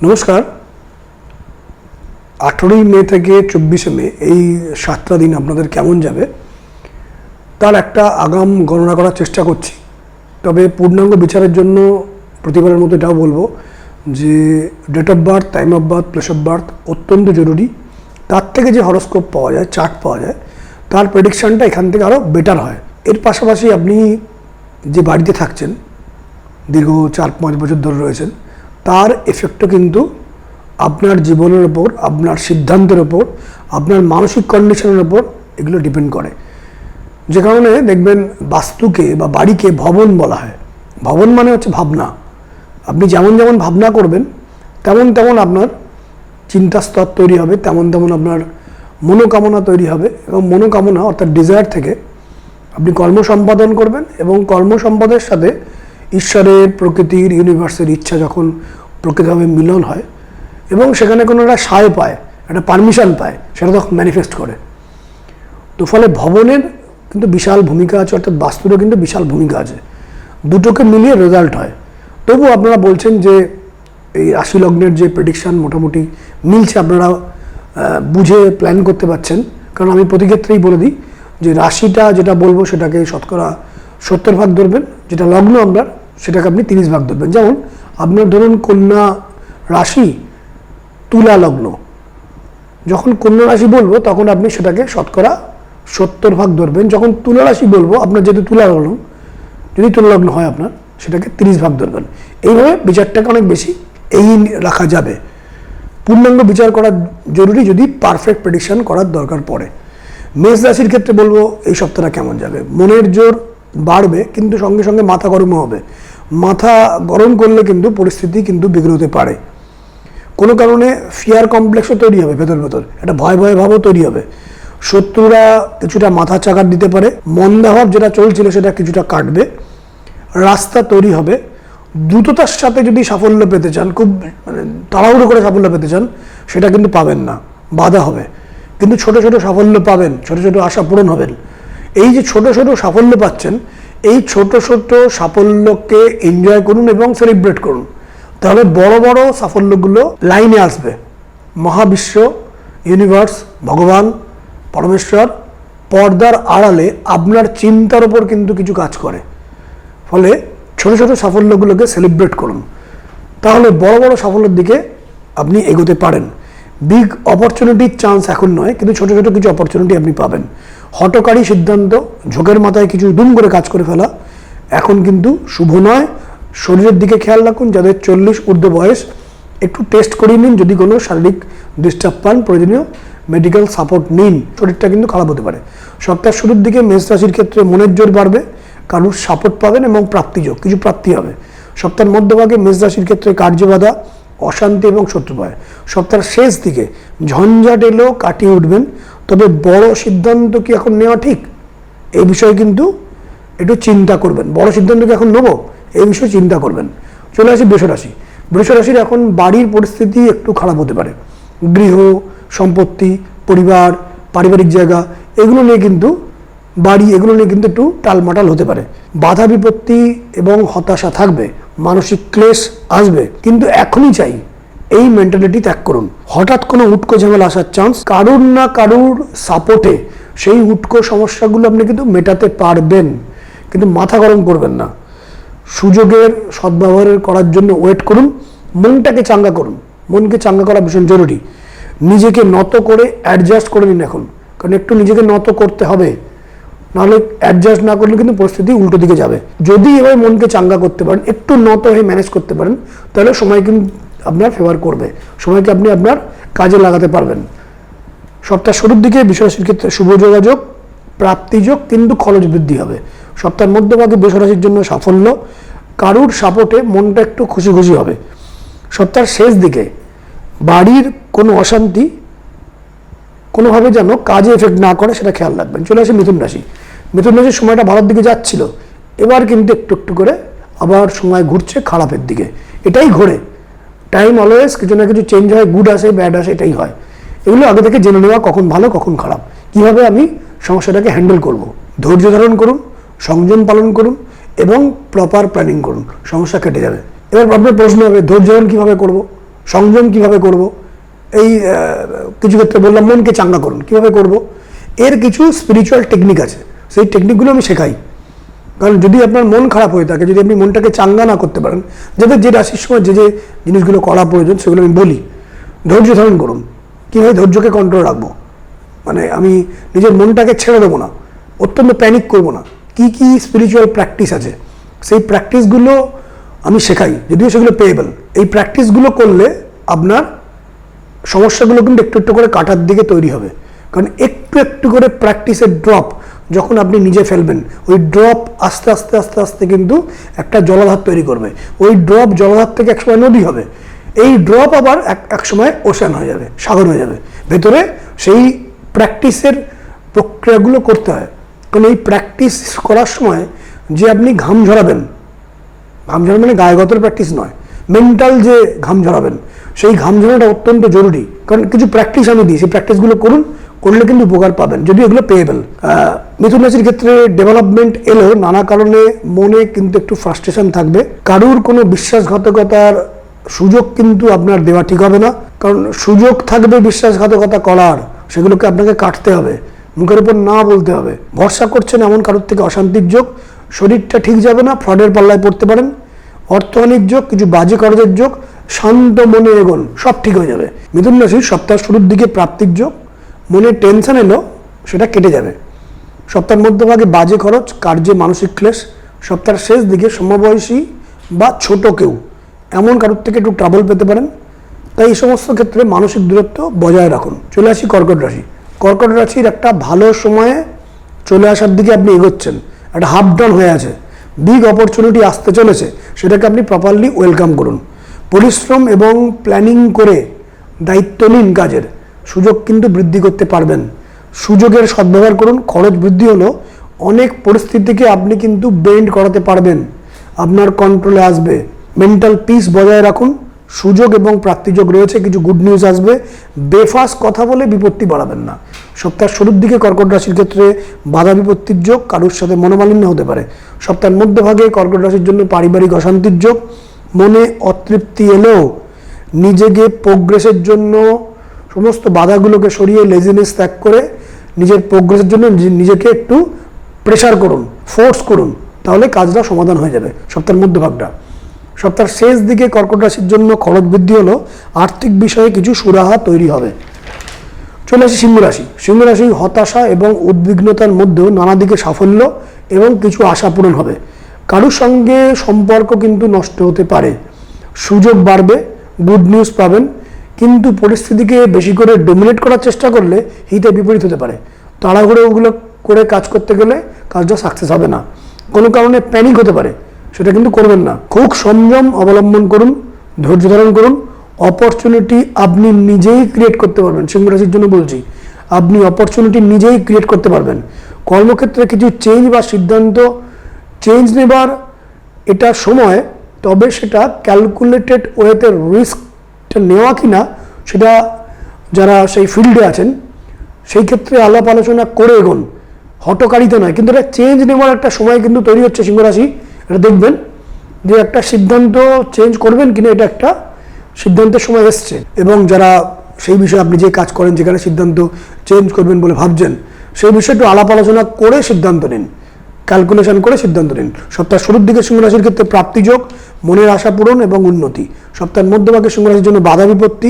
নমস্কার। 18ই মে থেকে 24শে মে এই 7টা দিন আপনাদের কেমন যাবে তার একটা আগাম গণনা করার চেষ্টা করছি। তবে পূর্ণাঙ্গ বিচারের জন্য প্রতিবারের মতো এটাও বলবো যে date of birth, time of birth, place of birth অত্যন্ত জরুরি। তার থেকে যে হরোস্কোপ পাওয়া যায়, চার্ট পাওয়া যায়, তার প্রেডিকশানটা এখান থেকে আরও বেটার হয়। এর পাশাপাশি আপনি যে বাড়িতে থাকছেন, দীর্ঘ 4-5 বছর ধরে রয়েছেন, তার এফেক্টও কিন্তু আপনার জীবনের ওপর, আপনার সিদ্ধান্তের ওপর, আপনার মানসিক কন্ডিশনের ওপর এগুলো ডিপেন্ড করে। যে কারণে দেখবেন বাস্তুকে বা বাড়িকে ভবন বলা হয়। ভবন মানে হচ্ছে ভাবনা। আপনি যেমন যেমন ভাবনা করবেন তেমন তেমন আপনার চিন্তার স্তর তৈরি হবে, তেমন তেমন আপনার মনোকামনা তৈরি হবে, এবং মনোকামনা অর্থাৎ ডিজায়ার থেকে আপনি কর্ম সম্পাদন করবেন, এবং কর্ম সম্পাদনের সাথে ঈশ্বরের, প্রকৃতির, ইউনিভার্সের ইচ্ছা যখন প্রকৃতভাবে মিলন হয় এবং সেখানে কোনো একটা সায় পায়, একটা পারমিশন পায়, সেটা তখন ম্যানিফেস্ট করে। তো ফলে ভবনের কিন্তু বিশাল ভূমিকা আছে, অর্থাৎ বাস্তুরও কিন্তু বিশাল ভূমিকা আছে। দুটোকে মিলিয়ে রেজাল্ট হয়। তবু আপনারা বলছেন যে এই রাশি লগ্নের যে প্রেডিকশান মোটামুটি মিলছে, আপনারা বুঝে প্ল্যান করতে পারছেন। কারণ আমি প্রতি ক্ষেত্রেই বলে দিই যে রাশিটা যেটা বলবো সেটাকে শতকরা 70 ভাগ ধরবেন, যেটা লগ্ন আপনার সেটাকে আপনি 30 ভাগ ধরবেন। যেমন আপনার ধরুন কন্যা রাশি, তুলা লগ্ন, যখন কন্যা রাশি বলবো তখন আপনি সেটাকে শতকরা 70 ভাগ ধরবেন। যখন তুলা রাশি বলবো, আপনার যেহেতু তুলা লগ্ন, যদি তুলা লগ্ন হয় আপনার, সেটাকে 30 ভাগ ধরবেন। এইভাবে বিচারটাকে অনেক বেশি এই রাখা যাবে। পূর্ণাঙ্গ বিচার করা জরুরি যদি পারফেক্ট প্রেডিকশন করার দরকার পড়ে। মেষ রাশির ক্ষেত্রে বলবো এই সপ্তাহটা কেমন যাবে। মনের জোর বাড়বে, কিন্তু সঙ্গে সঙ্গে মাথা গরমও হবে। মাথা গরম করলে কিন্তু পরিস্থিতি কিন্তু বিগড়তে পারে। কোনো কারণে ফিয়ার কমপ্লেক্সও তৈরি হবে, ভেতর ভেতর একটা ভয় ভয় ভাবও তৈরি হবে। শত্রুরা কিছুটা মাথা চাকার দিতে পারে। মন্দাভাব যেটা চলছিল সেটা কিছুটা কাটবে, রাস্তা তৈরি হবে। দ্রুততার সাথে যদি সাফল্য পেতে চান, খুব তাড়াহুড়ো করে সাফল্য পেতে চান, সেটা কিন্তু পাবেন না, বাধা হবে। কিন্তু ছোট ছোট সাফল্য পাবেন, ছোট ছোট আশা পূরণ হবেন। এই যে ছোট ছোট সাফল্য পাচ্ছেন, এই ছোট ছোট সাফল্যকে এনজয় করুন এবং সেলিব্রেট করুন। তাহলে বড় বড় সাফল্যগুলো লাইনে আসবে। মহাবিশ্ব, ইউনিভার্স, ভগবান, পরমেশ্বর পর্দার আড়ালে আপনার চিন্তার ওপর কিন্তু কিছু কাজ করে। ফলে ছোট ছোট সাফল্যগুলোকে সেলিব্রেট করুন, তাহলে বড় বড় সাফল্যের দিকে আপনি এগোতে পারেন। বিগ অপরচুনিটির চান্স এখন নয়, কিন্তু ছোট ছোট কিছু অপরচুনিটি আপনি পাবেন। হঠকারী সিদ্ধান্ত, ঝোঁকের মাথায় কিছু দুম করে কাজ করে ফেলা এখন কিন্তু শুভ নয়। শরীরের দিকে খেয়াল রাখুন। যাদের 40 ঊর্ধ্ব বয়স, একটু টেস্ট করিয়ে নিন। যদি কোনো শারীরিক ডিস্টার্ব পান, প্রয়োজনীয় মেডিকেল সাপোর্ট নিন। শরীরটা কিন্তু খারাপ হতে পারে। সপ্তাহের শুরুর দিকে মেষ রাশির ক্ষেত্রে মনের জোর বাড়বে, কারুর সাপোর্ট পাবেন এবং প্রাপ্তিযোগ, কিছু প্রাপ্তি হবে। সপ্তাহের মধ্যভাগে মেষ রাশির ক্ষেত্রে কার্যবাধা, অশান্তি এবং শত্রুভয়। সপ্তাহের শেষ দিকে ঝঞ্ঝাট এলেও কাটিয়ে উঠবেন। তবে বড় সিদ্ধান্ত কি এখন নেওয়া ঠিক, এই বিষয়ে কিন্তু একটু চিন্তা করবেন। বড় সিদ্ধান্ত কি এখন নেবো, এই বিষয়ে চিন্তা করবেন। চলে আসি বৃষ রাশি। বৃষ রাশির এখন বাড়ির পরিস্থিতি একটু খারাপ হতে পারে। গৃহ, সম্পত্তি, পরিবার, পারিবারিক জায়গা, এগুলো নিয়ে কিন্তু একটু টালমাটাল হতে পারে। বাধা বিপত্তি এবং হতাশা থাকবে, মানসিক ক্লেশ আসবে। কিন্তু এখনই চাই এই মেন্টালিটি ত্যাগ করুন। হঠাৎ কোনো উটকো ঝামেলা আসার চান্স, কারুর না কারুর সাপোর্টে সেই উটকো সমস্যাগুলো আপনি কিন্তু মেটাতে পারবেন, কিন্তু মাথা গরম করবেন না। সুযোগের সদ্ব্যবহার করার জন্য ওয়েট করুন। মনটাকে চাঙ্গা করুন। মনকে চাঙ্গা করা ভীষণ জরুরি। নিজেকে নত করে অ্যাডজাস্ট করে নিন এখন, কারণ একটু নিজেকে নত করতে হবে, নাহলে অ্যাডজাস্ট না করলে কিন্তু পরিস্থিতি উল্টো দিকে যাবে। যদি এবার মনকে চাঙ্গা করতে পারেন, একটু নত হয়ে ম্যানেজ করতে পারেন, তাহলে সময় কিন্তু আপনার ফেভার করবে। সময়কে আপনি আপনার কাজে লাগাতে পারবেন। সপ্তাহ শুরুর দিকে বৃষ রাশির ক্ষেত্রে শুভ যোগাযোগ, প্রাপ্তিযোগ, কিন্তু খরচ বৃদ্ধি হবে। সপ্তাহের মধ্যভাগে বৃষ রাশির জন্য সাফল্য, কারুর সাপোর্টে মনটা একটু খুশি খুশি হবে। সপ্তাহের শেষ দিকে বাড়ির কোনো অশান্তি কোনোভাবে যেন কাজে এফেক্ট না করে, সেটা খেয়াল রাখবেন। চলে আসে মিথুন রাশি। মিথুন রাশির সময়টা ভালোর দিকে যাচ্ছিল, এবার কিন্তু একটু একটু করে আবার সময় ঘুরছে খারাপের দিকে। এটাই ঘোরে, টাইম অলওয়েজ কিছু না কিছু চেঞ্জ হয়, গুড আসে, ব্যাড আসে, এটাই হয়। এগুলো আগে থেকে জেনে নেওয়া, কখন ভালো কখন খারাপ, কীভাবে আমি সমস্যাটাকে হ্যান্ডেল করব। ধৈর্য ধারণ করুন, সংযম পালন করুন এবং প্রপার প্ল্যানিং করুন, সমস্যা কেটে যাবে। এবার আপনার প্রশ্ন হবে ধৈর্য ধারণ কীভাবে করবো। সংযম কিভাবে করব, এই কিছু ক্ষেত্রে বললাম মনকে চাঙ্গা করুন কিভাবে করব, এর কিছু স্পিরিচুয়াল টেকনিক আছে, সেই টেকনিকগুলো আমি শেখাই। কারণ যদি আপনার মন খারাপ হয়ে থাকে, যদি আপনি মনটাকে চাঙ্গা না করতে পারেন, যাদের যে রাশির সময় যে যে জিনিসগুলো করা প্রয়োজন সেগুলো আমি বলি। ধৈর্য ধারণ করুন, কীভাবে ধৈর্যকে কন্ট্রোল রাখবো, মানে আমি নিজের মনটাকে ছেড়ে দেবো না, অত্যন্ত প্যানিক করবো না, কি কি স্পিরিচুয়াল প্র্যাকটিস আছে সেই প্র্যাকটিসগুলো আমি শেখাই, যদিও সেগুলো পেয়েবল। এই প্র্যাকটিসগুলো করলে আপনার সমস্যাগুলো কিন্তু একটু একটু করে কাটার দিকে তৈরি হবে। কারণ একটু একটু করে প্র্যাকটিসের ড্রপ যখন আপনি নিজে ফেলবেন, ওই ড্রপ আস্তে আস্তে আস্তে আস্তে কিন্তু একটা জলাধার তৈরি করবে। ওই ড্রপ জলাধার থেকে একসময় নদী হবে, এই ড্রপ আবার এক সময় ওশান হয়ে যাবে, সাগর হয়ে যাবে। ভেতরে সেই প্র্যাকটিসের প্রক্রিয়াগুলো করতে হয়। কারণ এই প্র্যাকটিস করার সময় যে আপনি ঘাম ঝরাবেন, ঘাম ঝরানো মানে গায়েগতের প্র্যাকটিস নয়, মেন্টাল যে ঘাম ঝরাবেন, সেই ঘাম ঝরানোটা অত্যন্ত জরুরি। কারণ কিছু প্র্যাকটিস আমি দিই, সেই প্র্যাকটিসগুলো করুন, করলে কিন্তু উপকার পাবেন, যদি এগুলো পেয়েবেল। মিথুন রাশির ক্ষেত্রে ডেভেলপমেন্ট এলেও নানা কারণে মনে কিন্তু একটু ফ্রাস্ট্রেশন থাকবে। কারুর কোনো বিশ্বাসঘাতকতার সুযোগ কিন্তু আপনার দেওয়া ঠিক হবে না। কারণ সুযোগ থাকবে বিশ্বাসঘাতকতা করার, সেগুলোকে আপনাকে কাটতে হবে, মুখের উপর না বলতে হবে। ভরসা করছেন এমন কারোর থেকে অশান্তির যোগ, শরীরটা ঠিক যাবে না, ফ্রডের পাল্লায় পড়তে পারেন, অর্থহানিক যোগ, কিছু বাজে খরচের যোগ, শান্ত মনে এগোন, সব ঠিক হয়ে যাবে। মিথুন রাশির সপ্তাহ শুরুর দিকে প্রাপ্তির যোগ, মনে টেনশন এলো সেটা কেটে যাবে। সপ্তাহের মধ্যভাগে বাজে খরচ, কার্যে মানসিক ক্লেশ, সপ্তাহের শেষ দিকে সমবয়সী বা ছোট কেউ এমন কারোর থেকে একটু ট্রাবল পেতে পারেন। তাই এই সমস্ত ক্ষেত্রে মানসিক দূরত্ব বজায় রাখুন। চলে আসি কর্কট রাশি। কর্কট রাশির একটা ভালো সময়ে চলে আসার দিকে আপনি এগোচ্ছেন, একটা হাফ ডাউন হয়ে আছে, বিগ অপরচুনিটি আসতে চলেছে, সেটাকে আপনি প্রপারলি ওয়েলকাম করুন। পরিশ্রম এবং প্ল্যানিং করে দায়িত্ব নিন কাজের, সুযোগ কিন্তু বৃদ্ধি করতে পারবেন। সুযোগের সদ্ব্যবহার করুন, খরচ বৃদ্ধি হলো অনেক পরিস্থিতিকে আপনি কিন্তু বেন্ড করাতে পারবেন, আপনার কন্ট্রোলে আসবে। মেন্টাল পিস বজায় রাখুন, সুযোগ এবং প্রাপ্তিযোগ রয়েছে, কিছু গুড নিউজ আসবে। বেফাস কথা বলে বিপত্তি বাড়াবেন না। সপ্তাহের শুরুর দিকে কর্কট রাশির ক্ষেত্রে বাধা বিপত্তির যোগ, কারোর সাথে মনোমালিন্য হতে পারে। সপ্তাহের মধ্যভাগে কর্কট রাশির জন্য পারিবারিক অশান্তির যোগ, মনে অতৃপ্তি এলেও নিজেকে প্রোগ্রেসের জন্য সমস্ত বাধাগুলোকে সরিয়ে লেজিনেস ত্যাগ করে নিজের প্রোগ্রেসের জন্য নিজেকে একটু প্রেশার করুন, ফোর্স করুন, তাহলে কাজটা সমাধান হয়ে যাবে সপ্তাহের মধ্যভাগটা। সপ্তাহের শেষ দিকে কর্কট রাশির জন্য খরচ বৃদ্ধি হলো, আর্থিক বিষয়ে কিছু সুরাহা তৈরি হবে। চলে আসি সিংহ রাশি। সিংহ রাশি হতাশা এবং উদ্বিগ্নতার মধ্যেও নানা দিকে সাফল্য এবং কিছু আশা পূরণ হবে। কারোর সঙ্গে সম্পর্ক কিন্তু নষ্ট হতে পারে, সুযোগ বাড়বে, গুড নিউজ পাবেন, কিন্তু পরিস্থিতিকে বেশি করে ডোমিনেট করার চেষ্টা করলে হিতে বিপরীত হতে পারে। তাড়াহুড়ো ওগুলো করে কাজ করতে গেলে কাজটা সাকসেস হবে না, কোনো কারণে প্যানিক হতে পারে, সেটা কিন্তু করবেন না। খুব সংযম অবলম্বন করুন, ধৈর্য ধারণ করুন। অপরচুনিটি আপনি নিজেই ক্রিয়েট করতে পারবেন। সিংহ রাশির জন্য বলছি, আপনি অপরচুনিটি নিজেই ক্রিয়েট করতে পারবেন। কর্মক্ষেত্রে কিছু চেঞ্জ বা সিদ্ধান্ত চেঞ্জ নেবার এটা সময়, তবে সেটা ক্যালকুলেটেড ওয়েতে রিস্কটা নেওয়া কিনা সেটা যারা সেই ফিল্ডে আছেন সেই ক্ষেত্রে আলাপ আলোচনা করে এগোন, হটকারিতা নয়। কিন্তু এটা চেঞ্জ নেওয়ার একটা সময় কিন্তু তৈরি হচ্ছে সিংহ রাশি, এটা দেখবেন যে একটা সিদ্ধান্ত চেঞ্জ করবেন কিনা, এটা একটা সিদ্ধান্তের সময় এসছে। এবং যারা সেই বিষয়ে আপনি যে কাজ করেন, যেখানে সিদ্ধান্ত চেঞ্জ করবেন বলে ভাবছেন, সেই বিষয়ে একটু আলাপ আলোচনা করে সিদ্ধান্ত নিন, ক্যালকুলেশন করে সিদ্ধান্ত নিন। সপ্তাহের শুরুর দিকে সিংহ রাশির ক্ষেত্রে প্রাপ্তিযোগ, মনের আশা পূরণ এবং উন্নতি। সপ্তাহের মধ্যভাগে সিংহ রাশির জন্য বাধা বিপত্তি,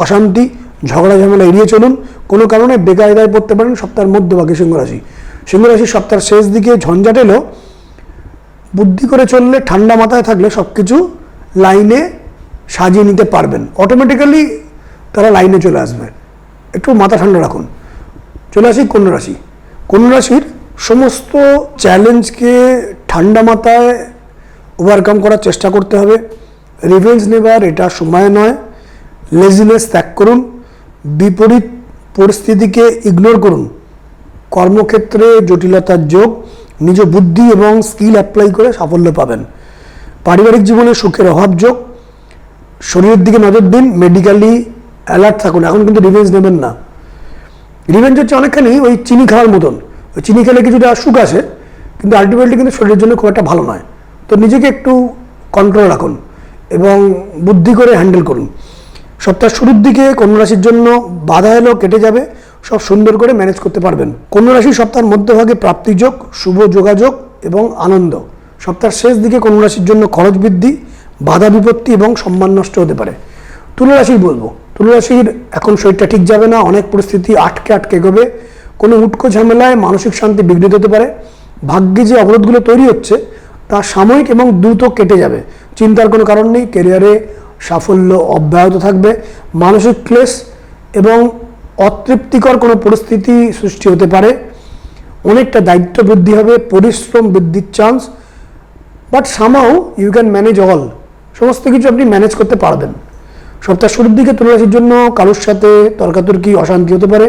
অশান্তি, ঝগড়া ঝামেলা এড়িয়ে চলুন, কোনো কারণে বেকায়দায় পড়তে পারেন সপ্তাহের মধ্যভাগে সিংহ রাশি। সিংহ রাশির সপ্তাহের শেষ দিকে ঝঞ্ঝাট এলো, বুদ্ধি করে চললে, ঠান্ডা মাথায় থাকলে সব কিছু লাইনে সাজিয়ে নিতে পারবেন, অটোমেটিক্যালি তারা লাইনে চলে আসবে। একটু মাথা ঠান্ডা রাখুন। চলে আসি কন্যা রাশি। কন্যা রাশির সমস্ত চ্যালেঞ্জকে ঠান্ডা মাথায় ওভারকাম করার চেষ্টা করতে হবে। রিভেঞ্জ নেবার এটা সময় নয়, লেজিনেস ত্যাগ করুন, বিপরীত পরিস্থিতিকে ইগনোর করুন। কর্মক্ষেত্রে জটিলতার যোগ, নিজ বুদ্ধি এবং স্কিল অ্যাপ্লাই করে সাফল্য পাবেন। পারিবারিক জীবনে সুখের অভাব যোগ, শরীরের দিকে নজর দিন, মেডিকেলি অ্যালার্ট থাকুন। এখন কিন্তু রিভেঞ্জ নেবেন না। রিভেঞ্জ হচ্ছে অনেকখানি ওই চিনি খাওয়ার মতন, ওই চিনি খেলে কিছুটা সুখ আসে, কিন্তু আলটিমেটলি কিন্তু শরীরের জন্য খুব একটা ভালো নয়। তো নিজেকে একটু কন্ট্রোল রাখুন এবং বুদ্ধি করে হ্যান্ডেল করুন। সপ্তাহের শুরুর দিকে কন্যা রাশির জন্য বাধা এলেও কেটে যাবে, সব সুন্দর করে ম্যানেজ করতে পারবেন। কন্যা রাশি সপ্তাহের মধ্যভাগে প্রাপ্তিযোগ, শুভ যোগাযোগ এবং আনন্দ। সপ্তাহের শেষ দিকে কন্যা রাশির জন্য খরচ বৃদ্ধি, বাধা বিপত্তি এবং সম্মান নষ্ট হতে পারে। তুলা রাশির বলবো, তুলা রাশির এখন শরীরটা ঠিক যাবে না, অনেক পরিস্থিতি আটকে এগোবে, কোনো উটকো ঝামেলায় মানসিক শান্তি বিঘ্নিত হতে পারে। ভাগ্যে যে অবরোধগুলো তৈরি হচ্ছে তা সাময়িক এবং দ্রুত কেটে যাবে, চিন্তার কোনো কারণ নেই। ক্যারিয়ারে সাফল্য অব্যাহত থাকবে, মানসিক ক্লেশ এবং অতৃপ্তিকর কোনো পরিস্থিতি সৃষ্টি হতে পারে। অনেকটা দায়িত্ব বৃদ্ধি হবে, পরিশ্রম বৃদ্ধির chance, but somehow you can manage all, সমস্ত কিছু আপনি ম্যানেজ করতে পারবেন। সপ্তাহ শুরুর দিকে তুলা রাশির জন্য কারোর সাথে তর্কাতর্কি, অশান্তি হতে পারে,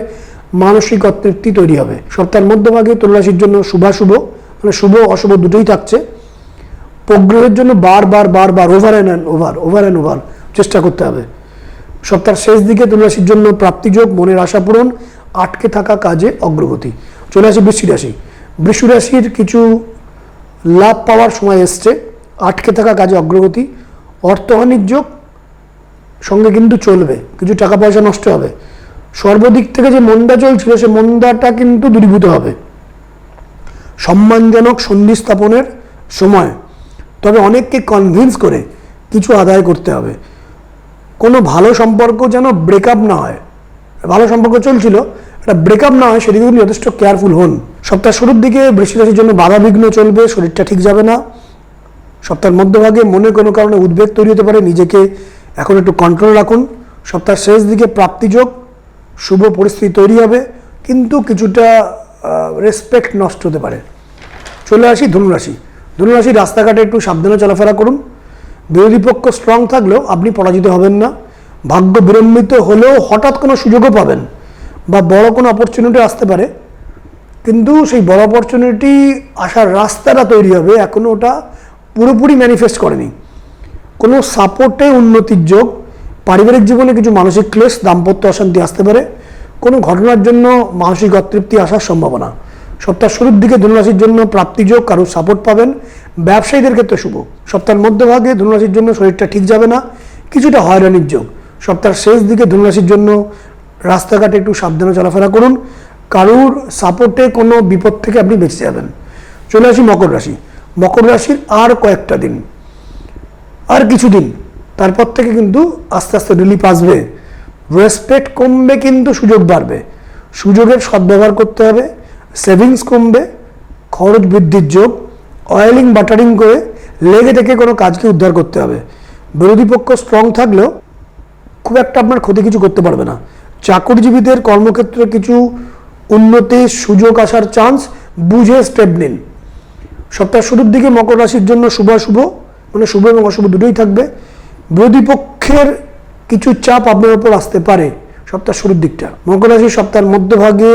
মানসিক অতৃপ্তি তৈরি হবে। সপ্তাহের মধ্যভাগে তুলা রাশির জন্য শুভাশুভ মানে শুভ অশুভ দুটোই থাকছে। প্রোগ্রেসের জন্য বারবার ওভার অ্যান্ড ওভার চেষ্টা করতে হবে। সপ্তাহের শেষ দিকে তুলা রাশির জন্য প্রাপ্তিযোগ, মনের আশা পূরণ, আটকে থাকা কাজে অগ্রগতি। চলে আসি বৃশ্চিক রাশি। বৃশ্চিক রাশির কিছু লাভ পাওয়ার সময় এসছে, আটকে থাকা কাজে অগ্রগতি, অর্থহানির যোগ সঙ্গে কিন্তু চলবে, কিছু টাকা পয়সা নষ্ট হবে। সর্বদিক থেকে যে মন্দা চলছিল সে মন্দাটা কিন্তু দূরীভূত হবে। সম্মানজনক সন্ধি স্থাপনের সময়, তবে অনেককে কনভিন্স করে কিছু আদায় করতে হবে। কোনো ভালো সম্পর্ক যেন ব্রেকআপ না হয়, ভালো সম্পর্ক চলছিল, একটা ব্রেকআপ না হয় সেদিকে কিন্তু যথেষ্ট কেয়ারফুল হন। সপ্তাহের শুরুর দিকে বৃশ্চিক রাশির জন্য বাধা বিঘ্ন চলবে, শরীরটা ঠিক যাবে না। সপ্তাহের মধ্যভাগে মনে কোনো কারণে উদ্বেগ তৈরি হতে পারে, নিজেকে এখন একটু কন্ট্রোল রাখুন। সপ্তাহের শেষ দিকে প্রাপ্তিযোগ, শুভ পরিস্থিতি তৈরি হবে, কিন্তু কিছুটা রেসপেক্ট নষ্ট হতে পারে। চলে আসি ধনুরাশি। ধনুরাশি রাস্তাঘাটে একটু সাবধানে চলাফেরা করুন। বিরোধী পক্ষ স্ট্রং থাকলেও আপনি পরাজিত হবেন না। ভাগ্য বিড়ম্বিত হলেও হঠাৎ কোনো সুযোগও পাবেন বা বড় কোনো অপরচুনিটি আসতে পারে, কিন্তু সেই বড় অপরচুনিটি আসার রাস্তাটা তৈরি হবে, এখনও ওটা পুরোপুরি ম্যানিফেস্ট করেনি। কোনো সাপোর্টে উন্নতির যোগ, পারিবারিক জীবনে কিছু মানসিক ক্লেশ, দাম্পত্য অশান্তি আসতে পারে, কোনো ঘটনার জন্য মানসিক অতৃপ্তি আসার সম্ভাবনা। সপ্তাহ শুরুর দিকে ধনুরাশির জন্য প্রাপ্তিযোগ, কারোর সাপোর্ট পাবেন, ব্যবসায়ীদের ক্ষেত্রে শুভ। সপ্তাহের মধ্যভাগে ধনুরাশির জন্য শরীরটা ঠিক যাবে না, কিছুটা হয়রানির যোগ। সপ্তাহের শেষ দিকে ধনুরাশির জন্য রাস্তাঘাটে একটু সাবধানে চলাফেরা করুন, কারুর সাপোর্টে কোনো বিপদ থেকে আপনি বেঁচে যাবেন। চলে আসি মকর রাশি। মকর রাশির আর কয়েকটা দিন, আর কিছুদিন, তারপর থেকে কিন্তু আস্তে আস্তে রিলিফ আসবে। রেসপেক্ট কমবে কিন্তু সুযোগ বাড়বে, সুযোগের সদ্ব্যবহার করতে হবে। সেভিংস কমবে, খরচ বৃদ্ধির যোগ, অয়েলিং বাটারিং করে লেগে থেকে কোনো কাজকে উদ্ধার করতে হবে। বিরোধী পক্ষ স্ট্রং থাকলেও খুব একটা আপনার ক্ষতি কিছু করতে পারবে না। চাকরিজীবীদের কর্মক্ষেত্রে কিছু উন্নতির সুযোগ আসার চান্স, বুঝে স্টেপ নিন। সপ্তাহ শুরুর দিকে মকর রাশির জন্য শুভাশুভ মানে শুভ এবং অশুভ দুটোই থাকবে। বিরোধী পক্ষের কিছু চাপ আপনার উপর আসতে পারে সপ্তাহ শুরুর দিকটা। মকর রাশির সপ্তাহের মধ্যভাগে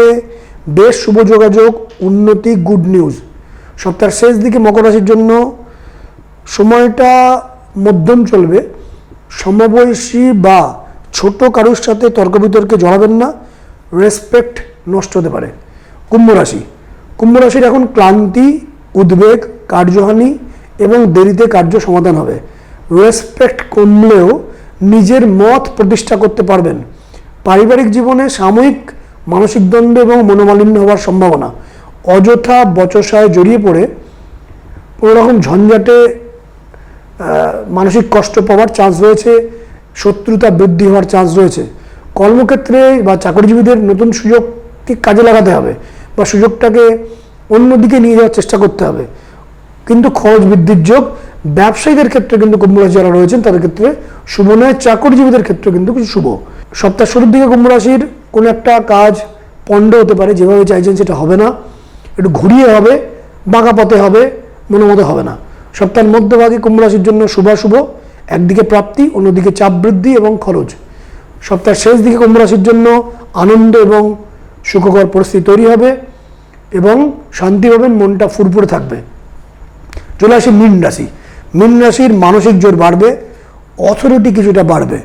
বেশ শুভ যোগাযোগ, উন্নতি, গুড নিউজ। সপ্তাহের শেষ দিকে মকর রাশির জন্য সময়টা মধ্যম চলবে। সমবয়সী বা ছোট কারোর সাথে তর্ক বিতর্কে জড়াবেন না, রেসপেক্ট নষ্ট হতে পারে। কুম্ভ রাশি। কুম্ভ রাশির এখন ক্লান্তি, উদ্বেগ, কার্যহানি এবং দেরিতে কার্য সমাধান হবে। রেসপেক্ট কমলেও নিজের মত প্রতিষ্ঠা করতে পারবেন। পারিবারিক জীবনে সাময়িক মানসিক দ্বন্দ্ব এবং মনোমালিন্য হওয়ার সম্ভাবনা। অযথা বচসায় জড়িয়ে পড়ে কোনো রকম ঝঞ্ঝাটে মানসিক কষ্ট পাওয়ার চান্স রয়েছে, শত্রুতা বৃদ্ধি হওয়ার চান্স রয়েছে। কর্মক্ষেত্রে বা চাকরিজীবীদের নতুন সুযোগকে কাজে লাগাতে হবে বা সুযোগটাকে অন্যদিকে নিয়ে যাওয়ার চেষ্টা করতে হবে, কিন্তু খরচ বৃদ্ধির যোগ। ব্যবসায়ীদের ক্ষেত্রে কিন্তু কুম্ভ রাশি যারা রয়েছেন তাদের ক্ষেত্রে শুভ নয়, চাকরিজীবীদের ক্ষেত্রে কিন্তু কিছু শুভ। সপ্তাহ শুরুর দিকে কুম্ভ রাশির কোনো একটা কাজ পণ্ড হতে পারে, যেভাবে চাইছেন সেটা হবে না, একটু ঘুরিয়ে হবে, বাঁকা পথে হবে, মনে মতো হবে না। সপ্তাহের মধ্যভাগে কুম্ভ রাশির জন্য শুভাশুভ, একদিকে প্রাপ্তি, অন্যদিকে চাপ বৃদ্ধি এবং খরচ। সপ্তাহের শেষ দিকে কুম্ভ রাশির জন্য আনন্দ এবং সুখকর পরিস্থিতি তৈরি হবে এবং শান্তি পাবেন, মনটা ফুরফুরে থাকবে। চলে আসি মীন রাশি। মীন রাশির মানসিক জোর বাড়বে, অথরিটি কিছুটা বাড়বে,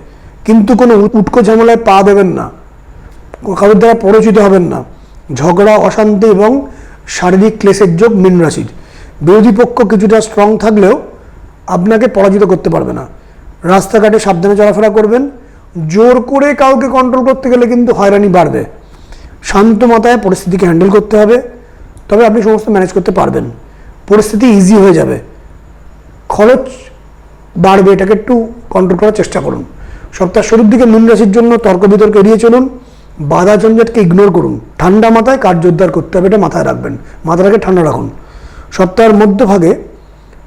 কিন্তু কোনো উটকো ঝামেলায় পা দেবেন না, কারোর দ্বারা পরিচিত হবেন না। ঝগড়া, অশান্তি এবং শারীরিক ক্লেশের যোগ মীন রাশির। বিরোধী পক্ষ কিছুটা স্ট্রং থাকলেও আপনাকে পরাজিত করতে পারবে না। রাস্তাঘাটে সাবধানে চলাফেরা করবেন, জোর করে কাউকে কন্ট্রোল করতে গেলে কিন্তু হয়রানি বাড়বে। শান্ত মাথায় পরিস্থিতিকে হ্যান্ডেল করতে হবে, তবে আপনি সমস্ত ম্যানেজ করতে পারবেন, পরিস্থিতি ইজি হয়ে যাবে। খরচ বাড়বে, এটাকে একটু কন্ট্রোল করার চেষ্টা করুন। সপ্তাহ শুরুর দিকে মীন রাশির জন্য তর্ক বিতর্ক এড়িয়ে চলুন, বাধা ঝঞ্ঝাটকে ইগনোর করুন, ঠান্ডা মাথায় কার্য উদ্ধার করতে হবে, এটা মাথায় রাখবেন, মাথাটাকে ঠান্ডা রাখুন। সপ্তাহের মধ্যভাগে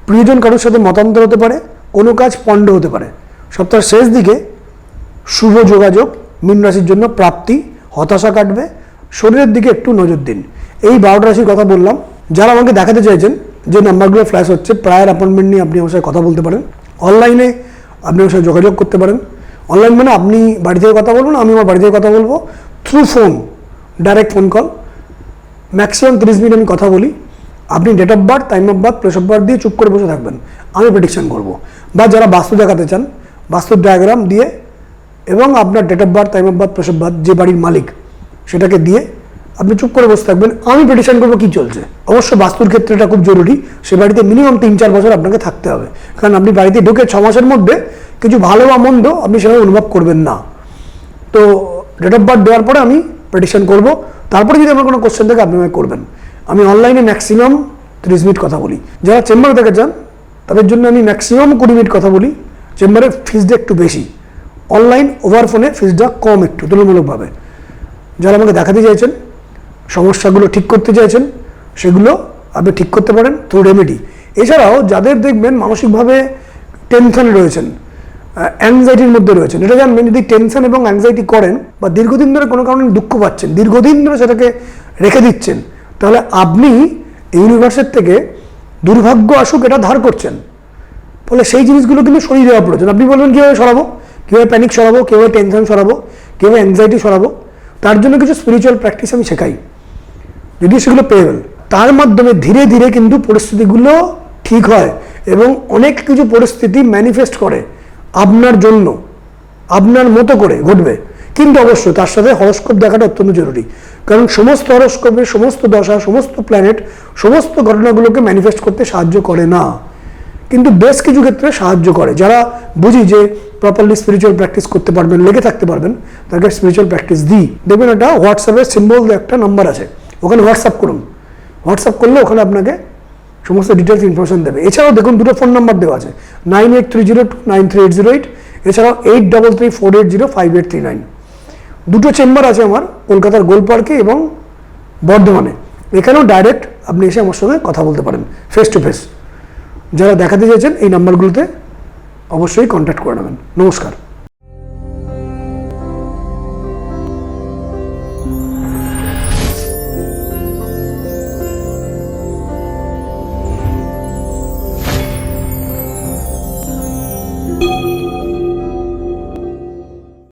প্রিয়জন কারোর সাথে মতান্তর হতে পারে, কোনো কাজ পণ্ড হতে পারে। সপ্তাহের শেষ দিকে শুভ যোগাযোগ, মীন রাশির জন্য প্রাপ্তি, হতাশা কাটবে। শরীরের দিকে একটু নজর দিন। এই 12টা রাশির কথা বললাম। যারা আমাকে দেখাতে চাইছেন, যে নাম্বারগুলো ফ্ল্যাশ হচ্ছে, প্রায়ার অ্যাপয়েন্টমেন্ট নিয়ে আপনি আমার সাথে কথা বলতে পারেন। অনলাইনে আপনি আমার সাথে যোগাযোগ করতে পারেন। অনলাইন মানে আপনি বাড়ি থেকে কথা বলবেন, আমি আমার বাড়ি থেকে কথা বলবো, through phone, direct phone call, maximum 30 minute আমি কথা বলি। আপনি date of birth, time of birth, place of birth দিয়ে চুপ করে বসে থাকবেন, আমি প্রেডিকশন করব। বা যারা বাস্তু দেখাতে চান, বাস্তুর ডায়াগ্রাম দিয়ে এবং আপনার date of birth, time of birth, place of birth, যে বাড়ির মালিক সেটাকে দিয়ে আপনি চুপ করে বসে থাকবেন, আমি প্রেডিকশন করবো কী চলছে। অবশ্য বাস্তুর ক্ষেত্রে এটা খুব জরুরি, সে বাড়িতে মিনিমাম 3-4 বছর আপনাকে থাকতে হবে, কারণ আপনি বাড়িতে ঢুকে 6 মাসের মধ্যে কিছু ভালো বা মন্দ আপনি সেভাবে অনুভব করবেন না। তো ডেট অফ বার্থ দেওয়ার পরে আমি প্রেডিকশন করব, তারপরে যদি আমার কোনো কোশ্চেন থাকে আপনি আমাকে করবেন। আমি অনলাইনে ম্যাক্সিমাম 30 মিনিট কথা বলি। যারা চেম্বারে দেখে যান তাদের জন্য আমি ম্যাক্সিমাম 20 মিনিট কথা বলি। চেম্বারে ফিসটা একটু বেশি, অনলাইন ওভার ফোনে ফিসটা কম একটু তুলনামূলকভাবে। যারা আমাকে দেখাতে চাইছেন, সমস্যাগুলো ঠিক করতে চাইছেন, সেগুলো আপনি ঠিক করতে পারেন থ্রু রেমেডি। এছাড়াও যাদের দেখবেন মানসিকভাবে টেনশনে রয়েছেন, অ্যাংজাইটির মধ্যে রয়েছেন, এটা জানবেন যদি টেনশন এবং অ্যাংজাইটি করেন বা দীর্ঘদিন ধরে কোনো কারণে দুঃখ পাচ্ছেন, দীর্ঘদিন ধরে সেটাকে রেখে দিচ্ছেন, তাহলে আপনি ইউনিভার্সের থেকে দুর্ভাগ্য আসুক এটা ধার করছেন। ফলে সেই জিনিসগুলো কিন্তু সরিয়ে দেওয়া প্রয়োজন। আপনি বলবেন কীভাবে সরাবো, কীভাবে প্যানিক সরাবো, কীভাবে টেনশন সরাবো, কীভাবে অ্যাংজাইটি সরাবো, তার জন্য কিছু স্পিরিচুয়াল প্র্যাকটিস আমি শেখাই, যদি সেগুলো পেয়েবেল। তার মাধ্যমে ধীরে ধীরে কিন্তু পরিস্থিতিগুলো ঠিক হয় এবং অনেক কিছু পরিস্থিতি ম্যানিফেস্ট করে আপনার জন্য, আপনার মতো করে ঘটবে। কিন্তু অবশ্যই তার সাথে হরস্কোপ দেখাটা অত্যন্ত জরুরি, কারণ সমস্ত হরস্কোপে সমস্ত দশা, সমস্ত প্ল্যানেট, সমস্ত ঘটনাগুলোকে ম্যানিফেস্ট করতে সাহায্য করে না, কিন্তু বেশ কিছু ক্ষেত্রে সাহায্য করে। যারা বুঝি যে প্রপারলি স্পিরিচুয়াল প্র্যাকটিস করতে পারবেন, লেগে থাকতে পারবেন, তাকে স্পিরিচুয়াল প্র্যাকটিস দিই। দেখবেন একটা হোয়াটসঅ্যাপের সিম্বল একটা নাম্বার আছে, ওখানে হোয়াটসঅ্যাপ করুন। হোয়াটসঅ্যাপ করলে ওখানে আপনাকে সমস্ত ডিটেলস ইনফরমেশন দেবে। এছাড়াও দেখুন দুটো ফোন নাম্বার দেওয়া আছে, 9830293808, এছাড়াও 8334805839। দুটো চেম্বার আছে আমার, কলকাতার গোলপার্কে এবং বর্ধমানে। এখানেও ডাইরেক্ট আপনি এসে আমার সঙ্গে কথা বলতে পারেন, ফেস টু ফেস। যারা দেখাতে চাইছেন এই নাম্বারগুলোতে অবশ্যই কন্ট্যাক্ট করে নেবেন। নমস্কার।